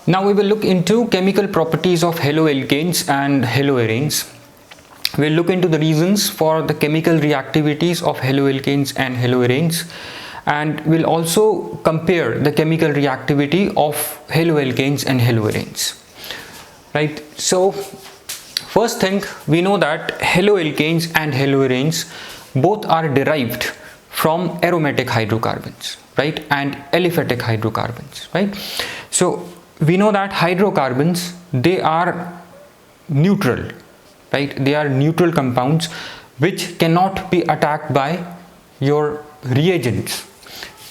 Now we will look into chemical properties of haloalkanes and haloarenes. We'll look into the reasons for the chemical reactivities of haloalkanes and haloarenes, and we'll also compare the chemical reactivity of haloalkanes and haloarenes. Right? So first thing, we know that haloalkanes and haloarenes both are derived from aromatic hydrocarbons, right, and aliphatic hydrocarbons, right? So we know that hydrocarbons, they are neutral, right? They are neutral compounds which cannot be attacked by your reagents.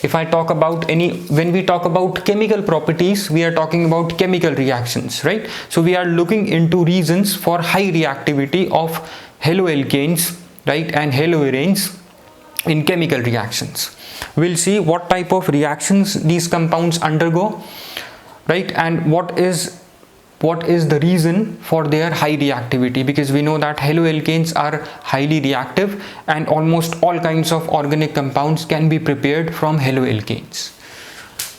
If I talk about when we talk about chemical properties, we are talking about chemical reactions, right? So we are looking into reasons for high reactivity of haloalkanes, right, and haloarenes in chemical reactions. We'll see what type of reactions these compounds undergo, right, and what is the reason for their high reactivity, because we know that haloalkanes are highly reactive and almost all kinds of organic compounds can be prepared from haloalkanes,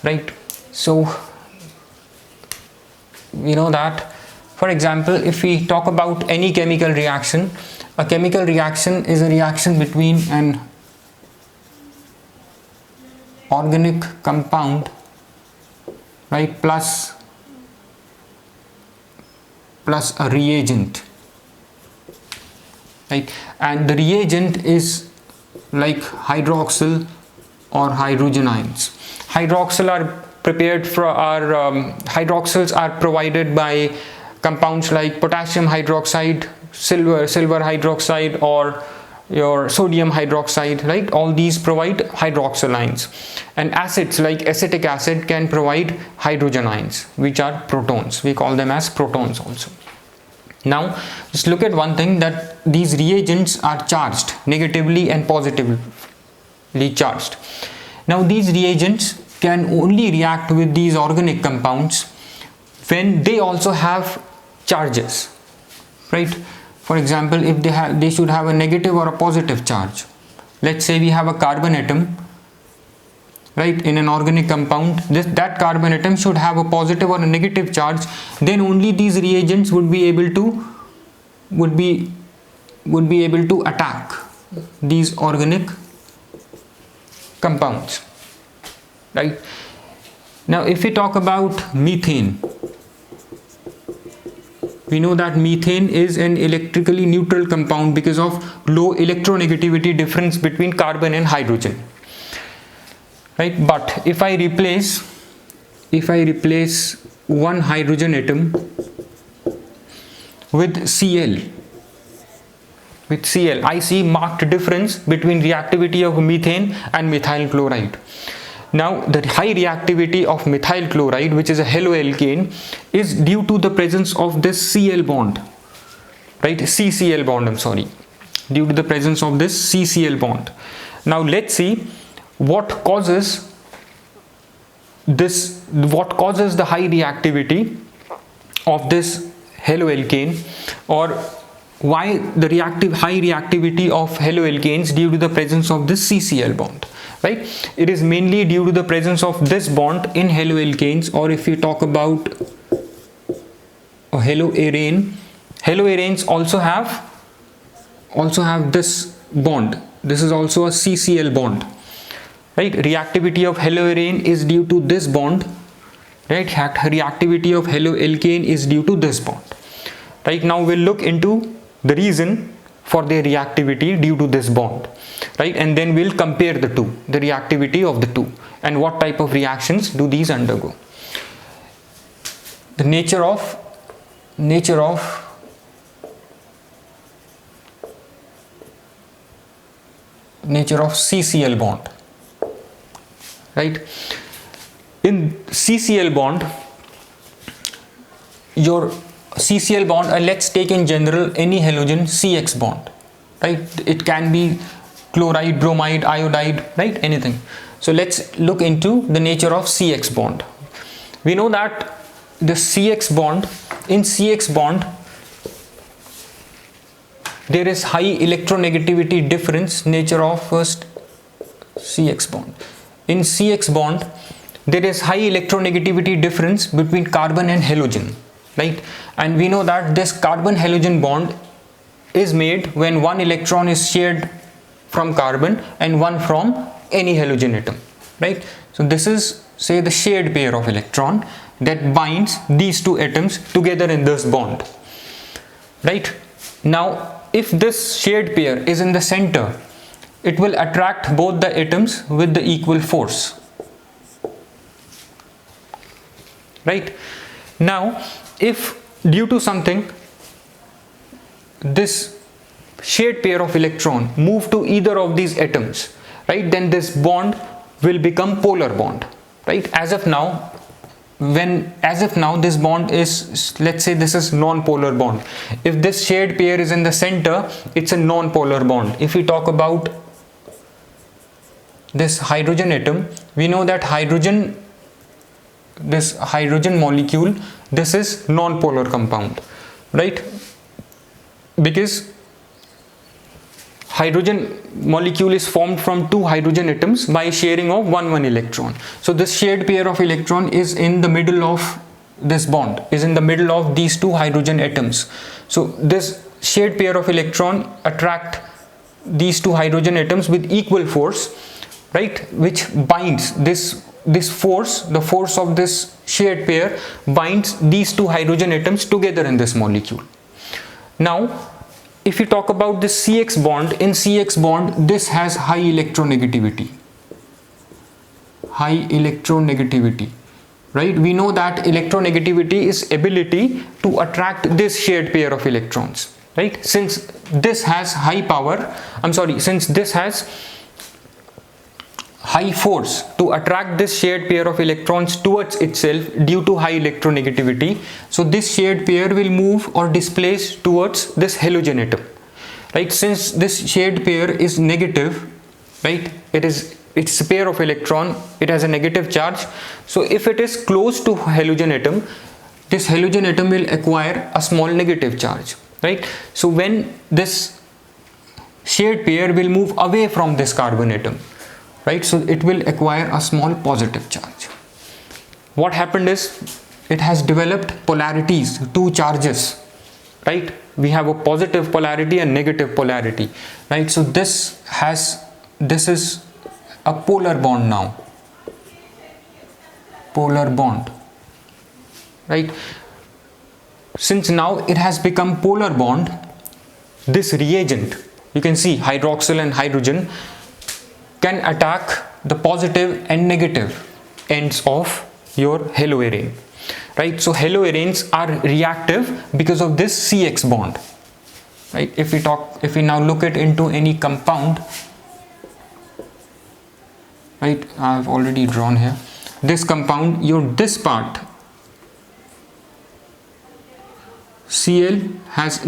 right? So we know that, for example, if we talk about any chemical reaction, a chemical reaction is a reaction between an organic compound, right, plus a reagent, right, and the reagent is like hydroxyl or hydrogen ions. Hydroxyls are provided by compounds like potassium hydroxide, silver hydroxide, or your sodium hydroxide, right? All these provide hydroxyl ions, and acids like acetic acid can provide hydrogen ions, which are protons. We call them as protons also. Now just look at one thing, that these reagents are charged, negatively and positively charged. Now these reagents can only react with these organic compounds when they also have charges, right? For example, if they should have a negative or a positive charge. Let's say we have a carbon atom, right, in an organic compound. That carbon atom should have a positive or a negative charge. Then only these reagents would be able to attack these organic compounds, right? Now if we talk about methane, we know that methane is an electrically neutral compound because of low electronegativity difference between carbon and hydrogen, right? But if I replace one hydrogen atom with Cl, I see marked difference between reactivity of methane and methyl chloride. Now the high reactivity of methyl chloride, which is a haloalkane, is due to the presence of this Cl bond, right? CCl bond, I'm sorry, due to the presence of this CCl bond. Now let's see what causes the high reactivity of this haloalkane, or why the high reactivity of haloalkanes due to the presence of this CCl bond, right? It is mainly due to the presence of this bond in haloalkanes. Or if you talk about a haloarenes also have this bond. This is also a CCl bond, right? Reactivity of haloarene is due to this bond, right? Reactivity of haloalkane is due to this bond. Right, now we'll look into the reason for their reactivity due to this bond, right, and then we'll compare the reactivity of the two, and what type of reactions do these undergo. The nature of CCl bond, right? In CCl bond, your CCl bond, let's take in general any halogen CX bond, right? It can be chloride, bromide, iodide, right? Anything. So let's look into the nature of CX bond. We know that the CX bond, in CX bond there is high electronegativity difference. Nature of first CX bond. In CX bond there is high electronegativity difference between carbon and halogen, right? And we know that this carbon halogen bond is made when one electron is shared from carbon and one from any halogen atom, right? So this is, say, the shared pair of electron that binds these two atoms together in this bond, right? Now if this shared pair is in the center, it will attract both the atoms with the equal force, right? Now if due to something this shared pair of electron move to either of these atoms, right, then this bond will become polar bond, right? As of now this bond is, let's say this is non-polar bond. If this shared pair is in the center, it's a non-polar bond. If we talk about this hydrogen atom, we know that this hydrogen molecule, this is non-polar compound, right? Because hydrogen molecule is formed from two hydrogen atoms by sharing of one electron. So this shared pair of electron is in the middle of this bond, is in the middle of these two hydrogen atoms. So this shared pair of electron attract these two hydrogen atoms with equal force, right, which binds this force, the force of this shared pair binds these two hydrogen atoms together in this molecule. Now if you talk about this CX bond, in CX bond this has high electronegativity, right? We know that electronegativity is ability to attract this shared pair of electrons, right? Since this has since this has high force to attract this shared pair of electrons towards itself due to high electronegativity, so this shared pair will move or displace towards this halogen atom, right? Since this shared pair is negative, right, it's a pair of electron, it has a negative charge, so if it is close to halogen atom, this halogen atom will acquire a small negative charge, right? So when this shared pair will move away from this carbon atom, right, so it will acquire a small positive charge. What happened is it has developed polarities, two charges, right? We have a positive polarity and negative polarity, right? So this is a polar bond now, polar bond, right? Since now it has become polar bond, this reagent, you can see hydroxyl and hydrogen, can attack the positive and negative ends of your haloarene, right? So haloarenes are reactive because of this CX bond, right? If we now look at into any compound, right, I've already drawn here this compound, this part Cl has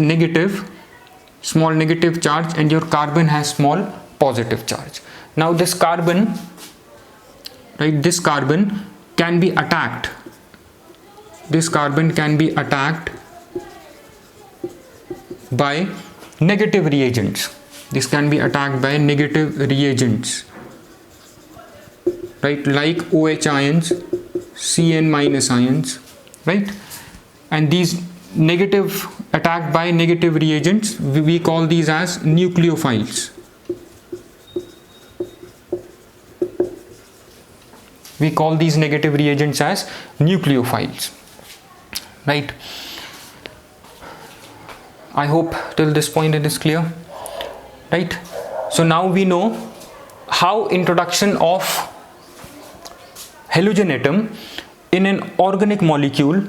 small negative charge and your carbon has small positive charge. Now this carbon, right, this carbon can be attacked. This carbon can be attacked by negative reagents. This can be attacked by negative reagents, right, like OH ions, Cn minus ions, right? And these negative, attacked by negative reagents, we call these as nucleophiles. We call these negative reagents as nucleophiles, right? I hope till this point it is clear, right? So now we know how introduction of halogen atom in an organic molecule,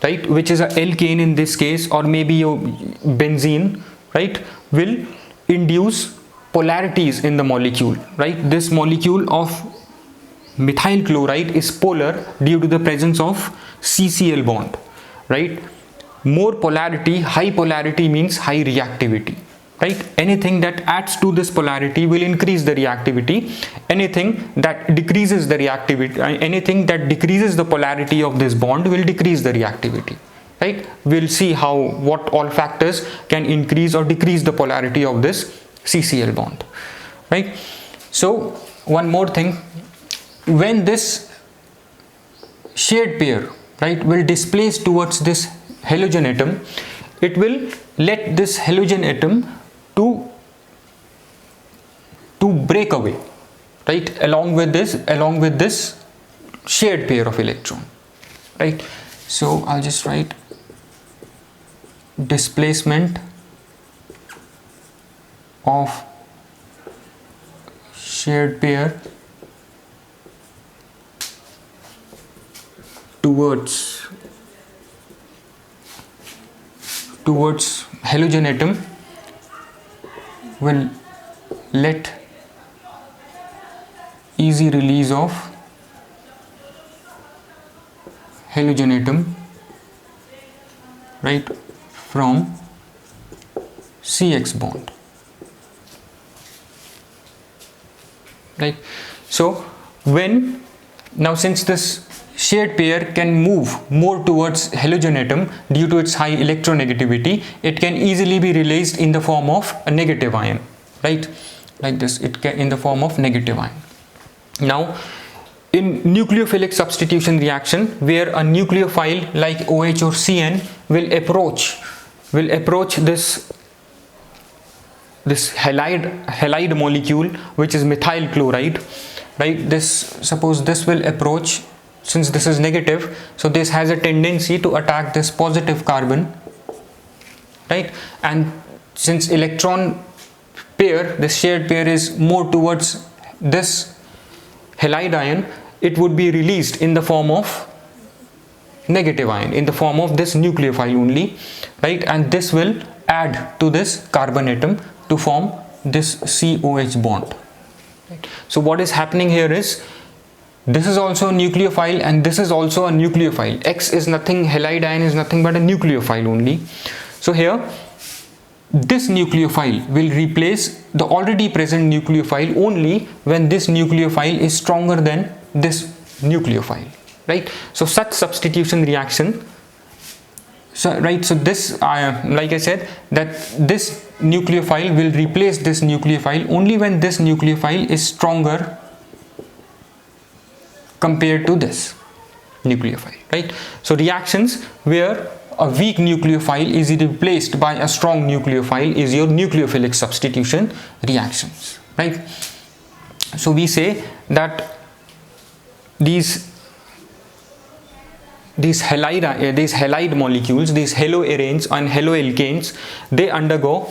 right, which is a alkane in this case, or maybe a benzene, right, will induce polarities in the molecule, right? This molecule of methyl chloride is polar due to the presence of CCl bond, right? More polarity, high polarity means high reactivity, right? Anything that adds to this polarity will increase the reactivity. Anything that decreases the reactivity, anything that decreases the polarity of this bond will decrease the reactivity, right? We'll see what all factors can increase or decrease the polarity of this CCl bond, right? So one more thing, when this shared pair, right, will displace towards this halogen atom, it will let this halogen atom to break away, right, along with this shared pair of electron, right. So I'll just write displacement of shared pair towards halogen atom will let easy release of halogen atom, right, from CX bond, right. So since this shared pair can move more towards halogen atom due to its high electronegativity, it can easily be released in the form of a negative ion, right, like this, it can in the form of negative ion. Now in nucleophilic substitution reaction, where a nucleophile like OH or CN will approach this halide molecule, which is methyl chloride, right, suppose this will approach, since this is negative, so this has a tendency to attack this positive carbon, right, and since electron pair, this shared pair, is more towards this halide ion, it would be released in the form of negative ion, in the form of this nucleophile only, right, and this will add to this carbon atom to form this COH bond, right. So what is happening here is, this is also a nucleophile and this is also a nucleophile. X is nothing, halide ion is nothing but a nucleophile only. So here this nucleophile will replace the already present nucleophile only when this nucleophile is stronger than this nucleophile, right. So such substitution reaction, so this like I said, that this nucleophile will replace this nucleophile only when this nucleophile is stronger compared to this nucleophile, right. So reactions where a weak nucleophile is replaced by a strong nucleophile is your nucleophilic substitution reactions, right. So we say that these halide molecules, these HaloArenes and HaloAlkanes, they undergo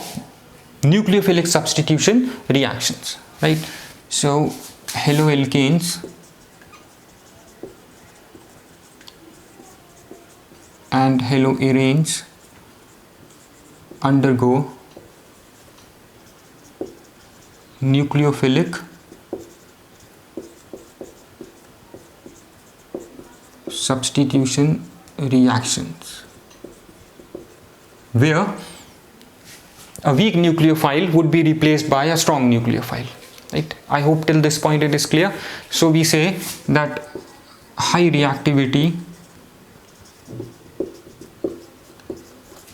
nucleophilic substitution reactions, right. So HaloAlkanes and HaloArenes undergo nucleophilic substitution reactions, where a weak nucleophile would be replaced by a strong nucleophile, right. I hope till this point it is clear. So we say that high reactivity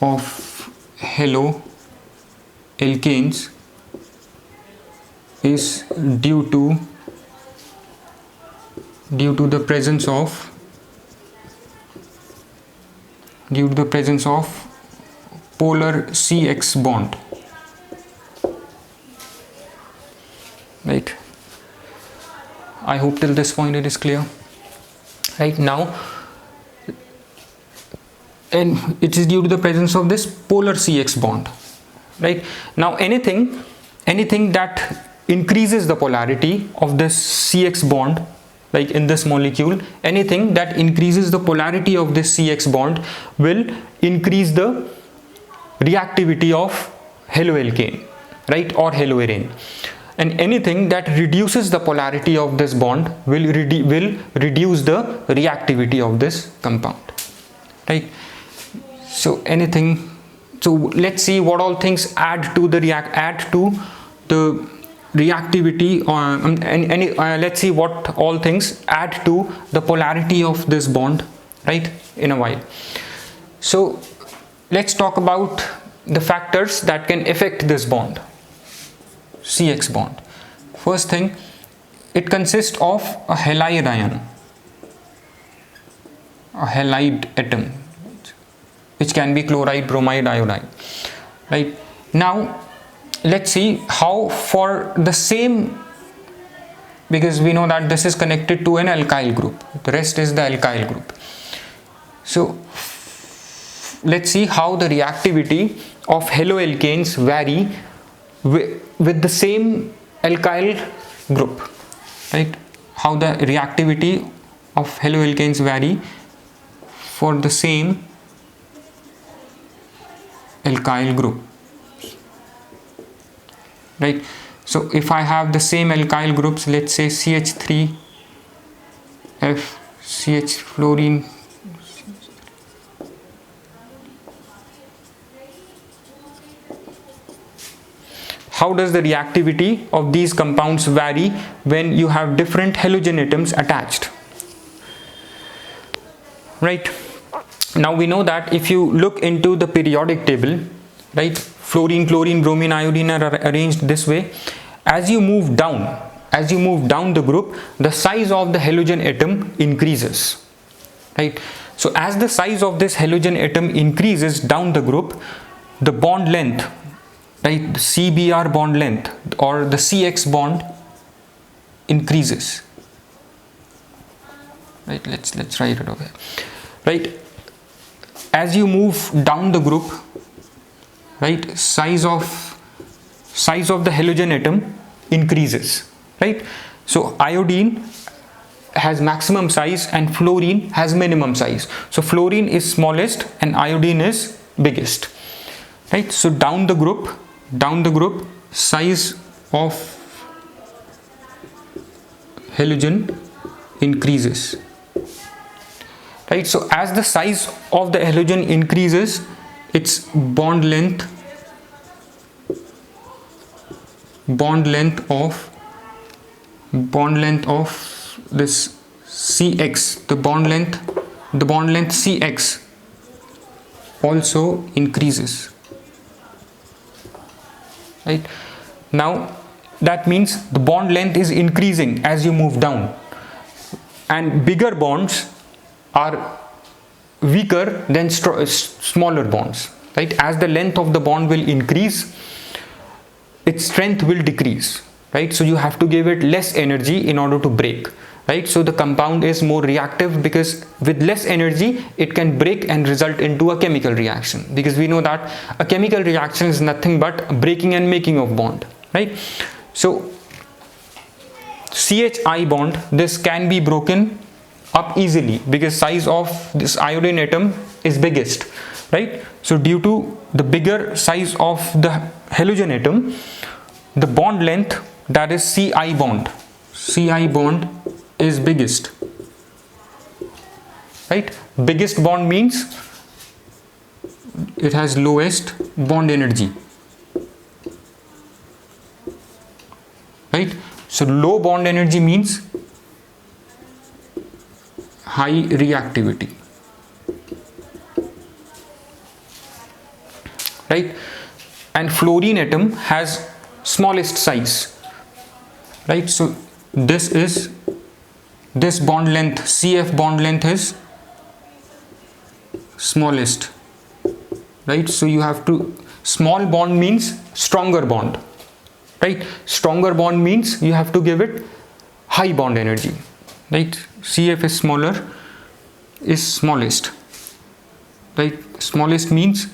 of HaloAlkanes is due to the presence of polar CX bond, right. I hope till this point it is clear, right. Now, and it is due to the presence of this polar CX bond, right. Now anything that increases the polarity of this CX bond, like in this molecule, anything that increases the polarity of this CX bond will increase the reactivity of haloalkane, right, or haloarene, and anything that reduces the polarity of this bond will reduce the reactivity of this compound, right. So let's see what all things add to the reactivity, let's see what all things add to the polarity of this bond, right, in a while. So let's talk about the factors that can affect this bond, CX bond. First thing, it consists of a halide ion, a halide atom, which can be chloride, bromide, iodine. Right, now let's see how for the same, because we know that this is connected to an alkyl group, the rest is the alkyl group. So let's see how the reactivity of haloalkanes vary with the same alkyl group, right? How the reactivity of haloalkanes vary for the same alkyl group, right? So if I have the same alkyl groups, let's say CH3, F, CH fluorine, how does the reactivity of these compounds vary when you have different halogen atoms attached? Right, now we know that if you look into the periodic table, right, fluorine, chlorine, bromine, iodine are arranged this way. As you move down the group, the size of the halogen atom increases, right? So as the size of this halogen atom increases down the group, the bond length, right, the CBr bond length or the CX bond increases, right? Let's write it over here, right? As you move down the group, right, size of the halogen atom increases, right? So iodine has maximum size and fluorine has minimum size. So fluorine is smallest and iodine is biggest, right? So down the group, size of halogen increases, right? So as the size of the halogen increases, its bond length of this CX, the bond length CX also increases, right? Now that means the bond length is increasing as you move down, and bigger bonds are weaker than smaller bonds, right? As the length of the bond will increase, its strength will decrease, right? So you have to give it less energy in order to break, right? So the compound is more reactive because with less energy it can break and result into a chemical reaction, because we know that a chemical reaction is nothing but breaking and making of bond, right? So CHI bond, this can be broken up easily because size of this iodine atom is biggest, right? So due to the bigger size of the halogen atom, the bond length, that is CI bond is biggest, right? Biggest bond means it has lowest bond energy, right? So low bond energy means high reactivity, right? And fluorine atom has smallest size, right? So this bond length, CF bond length is smallest, right? So you have to, small bond means stronger bond, right? Stronger bond means you have to give it high bond energy, right? CF is smaller, is smallest, right? Smallest means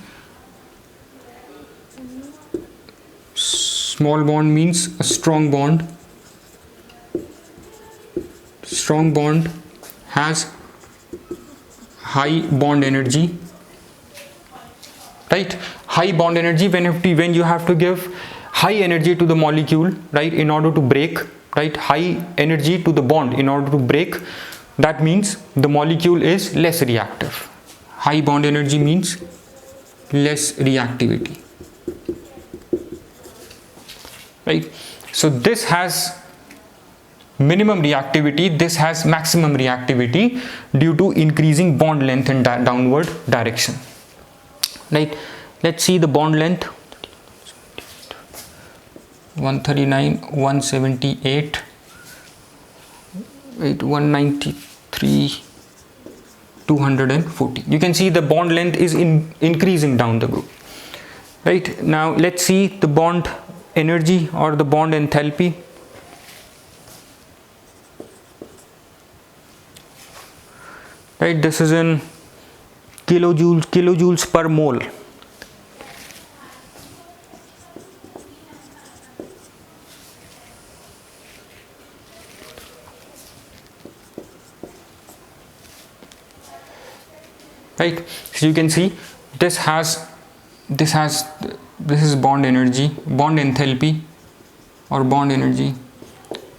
small bond means a strong bond. Strong bond has high bond energy, right? High bond energy, when you have to give high energy to the molecule, right, in order to break, right? High energy to the bond in order to break, that means the molecule is less reactive. High bond energy means less reactivity, right? So this has minimum reactivity, this has maximum reactivity due to increasing bond length in downward direction, right? Let's see the bond length. 139, 178, 193, 240. You can see the bond length is increasing down the group. Right, now let's see the bond energy or the bond enthalpy. Right, this is in kilojoules per mole. Right, so you can see this is bond energy, bond enthalpy or bond energy.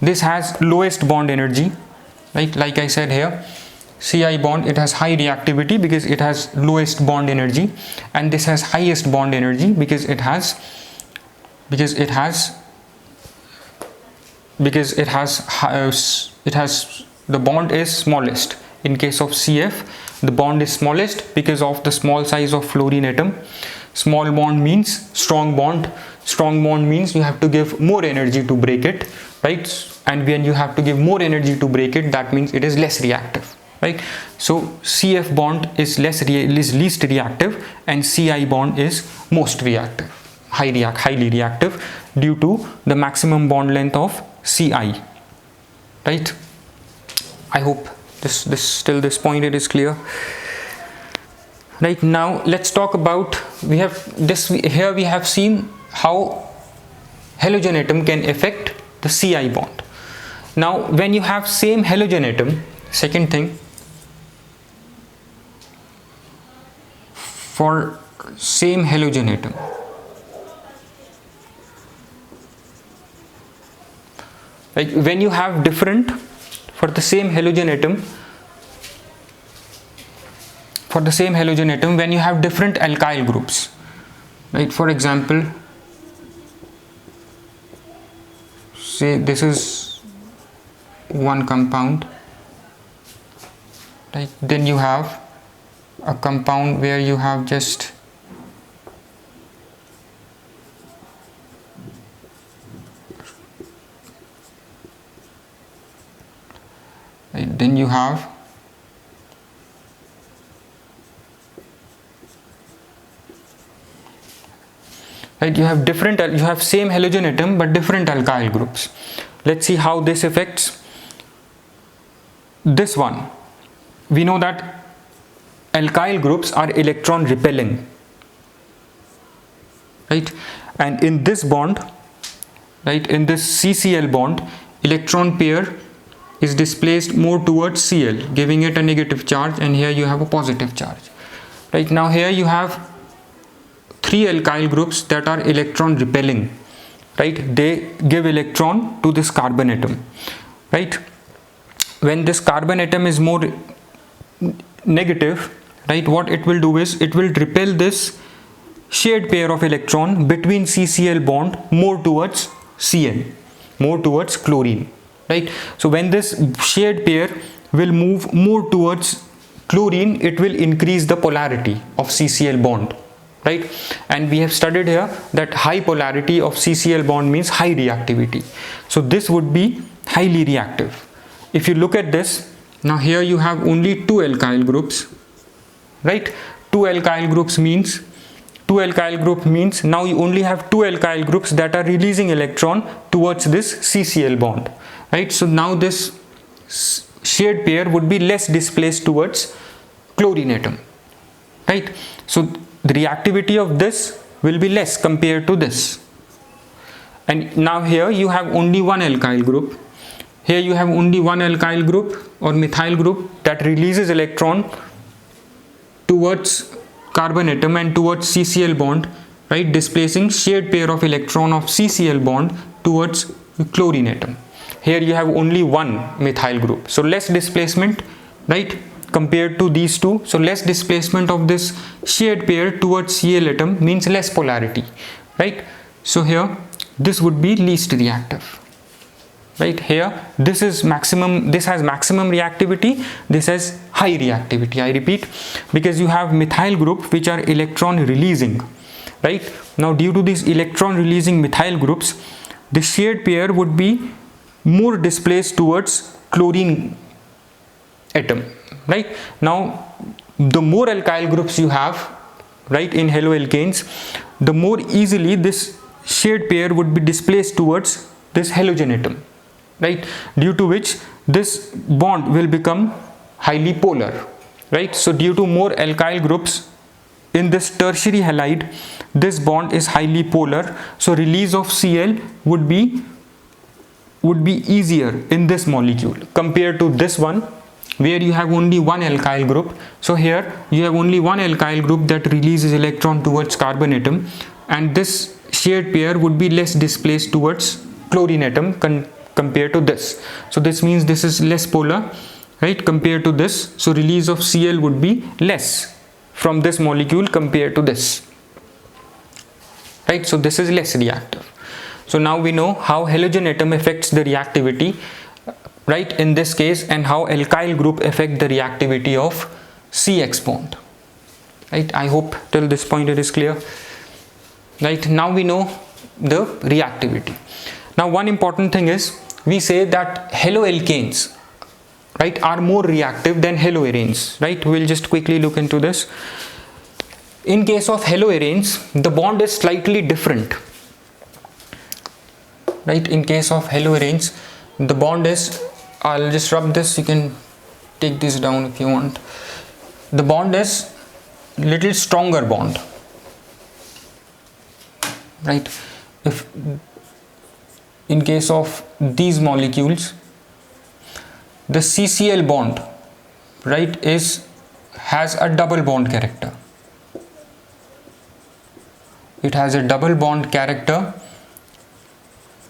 This has lowest bond energy, right? Like I said here, Ci bond, it has high reactivity because it has lowest bond energy, and this has highest bond energy because it has the bond is smallest. In case of CF, the bond is smallest because of the small size of fluorine atom. Small bond means strong bond. Strong bond means you have to give more energy to break it, right? And when you have to give more energy to break it, that means it is less reactive, right? So CF bond is least reactive, and Ci bond is most reactive, highly reactive, due to the maximum bond length of Ci, right? I hope till this point it is clear. Right, now let's talk about, we have seen how halogen atom can affect the Ci bond. Now when you have same halogen atom, second thing, for same halogen atom, like when you have different, for the same halogen atom, when you have different alkyl groups, right? For example, say this is one compound, right? Then you have a compound where you have just then you have you have same halogen atom but different alkyl groups. Let's see how this affects this one. We know that alkyl groups are electron repelling, right? And in this bond, right, in this CCl bond, electron pair is displaced more towards Cl, giving it a negative charge, and here you have a positive charge. Right, now here you have three alkyl groups that are electron repelling, right? They give electron to this carbon atom, right? When this carbon atom is more negative, right, what it will do is it will repel this shared pair of electron between CCl bond more towards Cn, more towards chlorine, right? So when this shared pair will move more towards chlorine, it will increase the polarity of CCl bond, right? And we have studied here that high polarity of CCl bond means high reactivity. So this would be highly reactive. If you look at this, now here you have only two alkyl groups, right? Two alkyl groups means now you only have two alkyl groups that are releasing electron towards this CCl bond, right? So now this shared pair would be less displaced towards chlorine atom, right? So the reactivity of this will be less compared to this. And now here you have only one alkyl group. Here you have only one alkyl group or methyl group that releases electron towards carbon atom and towards CCl bond, right, displacing shared pair of electron of CCl bond towards chlorine atom. Here you have only one methyl group, so less displacement, right, compared to these two. So less displacement of this shared pair towards Cl atom means less polarity, right? So here this would be least reactive, right? Here this is maximum, this has maximum reactivity, this has high reactivity. I repeat, because you have methyl group which are electron releasing, right? Now due to these electron releasing methyl groups, the shared pair would be more displaced towards chlorine atom, right? Now the more alkyl groups you have, right, in haloalkanes, the more easily this shared pair would be displaced towards this halogen atom, right, due to which this bond will become highly polar, right. So due to more alkyl groups in this tertiary halide, this bond is highly polar, so release of Cl would be easier in this molecule compared to this one where you have only one alkyl group. So here you have only one alkyl group that releases electron towards carbon atom, and this shared pair would be less displaced towards chlorine atom compared to this. So this means this is less polar, right, compared to this. So release of Cl would be less from this molecule compared to this, right. So this is less reactive. So now we know how halogen atom affects the reactivity, right, in this case, and how alkyl group affect the reactivity of CX bond, right. I hope till this point it is clear, right. Now we know the reactivity. Now one important thing is, we say that haloalkanes, right, are more reactive than haloarenes, right. We'll just quickly look into this. In case of haloarenes, the bond is slightly different, right. In case of haloarenes, the bond is, I'll just rub this, you can take this down if you want. The bond is little stronger bond, right. If in case of these molecules, the CCl bond, right, has a double bond character. It has a double bond character,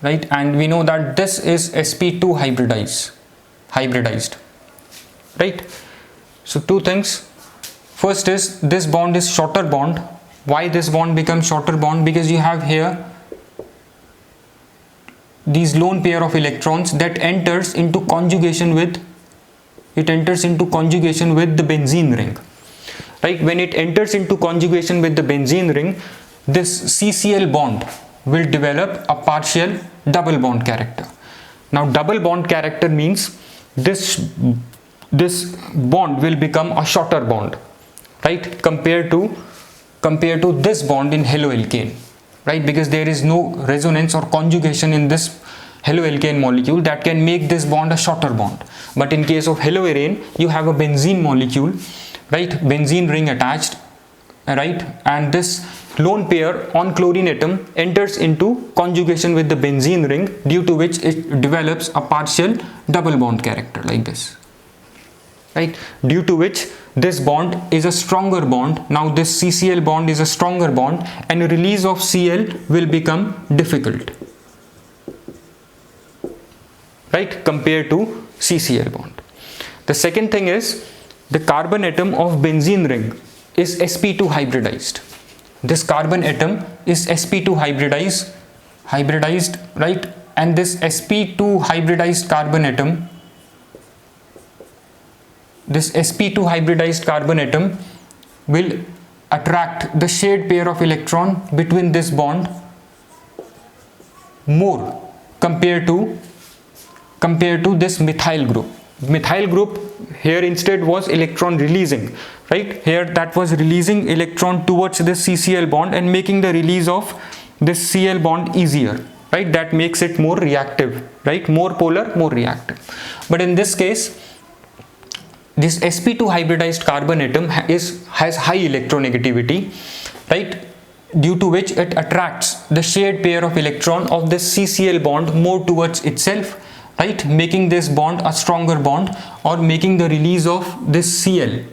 right, and we know that this is sp2 hybridized, right. So two things. First is, this bond is shorter bond. Why this bond becomes shorter bond? Because you have here these lone pair of electrons that enters into conjugation with the benzene ring, right. When it enters into conjugation with the benzene ring, this CCl bond will develop a partial double bond character. Now double bond character means this bond will become a shorter bond, right, compared to this bond in haloalkane, right, because there is no resonance or conjugation in this haloalkane molecule that can make this bond a shorter bond. But in case of haloarene, you have a benzene molecule, right, benzene ring attached, right, and this lone pair on chlorine atom enters into conjugation with the benzene ring, due to which it develops a partial double bond character like this, right, due to which this bond is a stronger bond. Now this CCl bond is a stronger bond, and release of Cl will become difficult, right, compared to CCl bond. The second thing is, the carbon atom of benzene ring is sp2 hybridized. This carbon atom is sp2 hybridized, right, and this sp2 hybridized carbon atom, will attract the shared pair of electron between this bond more compared to this methyl group. Methyl group here instead was electron releasing, right. Here that was releasing electron towards this CCl bond and making the release of this Cl bond easier, right. That makes it more reactive, right, more polar, more reactive. But in this case, this sp2 hybridized carbon atom has high electronegativity, right, due to which it attracts the shared pair of electron of this CCl bond more towards itself, right, making this bond a stronger bond, or making the release of this Cl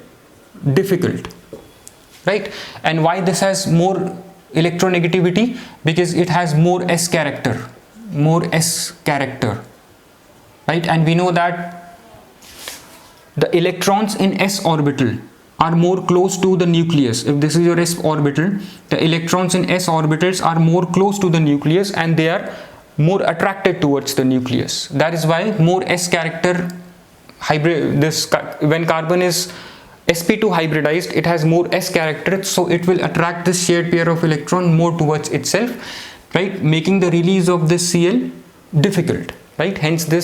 difficult, right. And why this has more electronegativity? Because it has more S character, right. And we know that the electrons in s orbital are more close to the nucleus. If this is your s orbital, the electrons in s orbitals are more close to the nucleus, and they are more attracted towards the nucleus. That is why more s character hybrid, when carbon is sp2 hybridized, it has more s character, so it will attract this shared pair of electron more towards itself, right, making the release of this Cl difficult, right. Hence the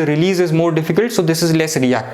release is more difficult, so this is less reactive.